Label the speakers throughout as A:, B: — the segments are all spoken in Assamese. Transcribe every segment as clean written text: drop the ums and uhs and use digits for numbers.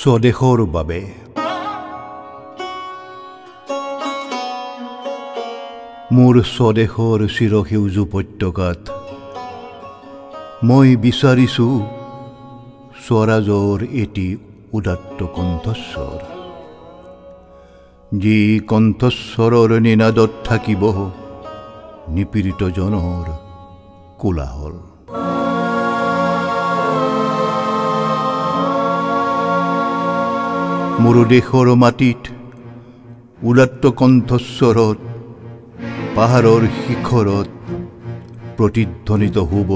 A: স্বদেশৰ বাবে মোৰ স্বদেশৰ চিৰসেউজ উপত্যকাত মই বিচাৰিছো স্বৰাজৰ এটি উদাত্ত কণ্ঠস্বৰ যি কণ্ঠস্বৰৰ নিনাদত থাকিব নিপীড়িত জনৰ কোলাহল মোৰ দেশৰ মাটিত উদাত্ত কণ্ঠস্বৰত পাহাৰৰ শিখৰত প্ৰতিধ্বনিত হ'ব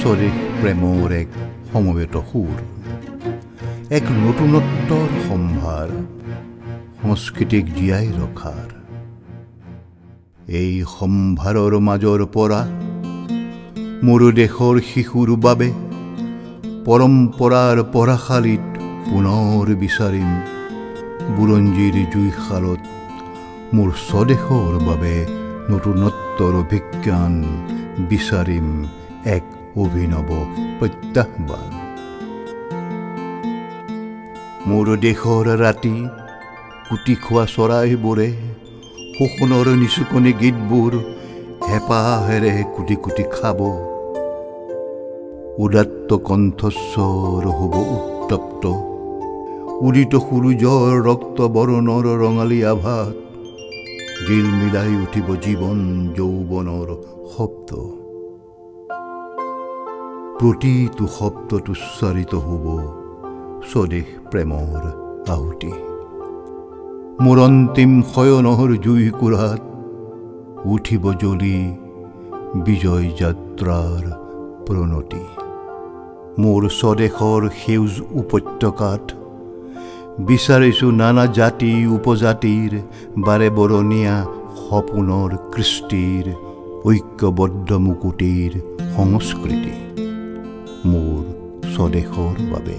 A: স্বদেশ প্ৰেমৰ এক সমবেত সুৰ এক নতুনত্বৰ সম্ভাৰ সংস্কৃতিক জীয়াই ৰখাৰ এই সম্ভাৰৰ মাজৰ পৰা মোৰ দেশৰ শিশুৰ বাবে পৰম্পৰাৰ পৰাশালীত পুনৰ বিচাৰিম বুৰঞ্জীৰ জুইশালত মোৰ স্বদেশৰ বাবে নতুনত্বৰ অভিজ্ঞান বিচাৰিম এক অভিনৱ প্ৰত্যাহ্বান মোৰ দেশৰ ৰাতি কুটি খোৱা চৰাইবোৰে শোষণৰ নিচুকনি গীতবোৰ হেঁপাহেৰে কুটি কুটি খাব উদাত্ত কণ্ঠস্বৰ হ'ব উত্তপ্ত উদিত সূৰ্যৰ ৰক্ত বৰণৰ ৰঙালী আভাত জিল মিলাই উঠিব জীৱন যৌৱনৰ শব্দ প্ৰতিটো শব্দত উচ্চাৰিত হ'ব স্বদেশ প্ৰেমৰ আহুতি মোৰ অন্তিম শয়নৰ জুইকুৰাত উঠিব জ্বলি বিজয় যাত্ৰাৰ প্ৰণতি মোৰ স্বদেশৰ সেউজ উপত্যকাত বিচাৰিছো নানা জাতি উপজাতিৰ বাৰে বৰণীয়া সপোনৰ কৃষ্টিৰ ঐক্যবদ্ধ মুকুটিৰ সংস্কৃতি মোৰ স্বদেশৰ বাবে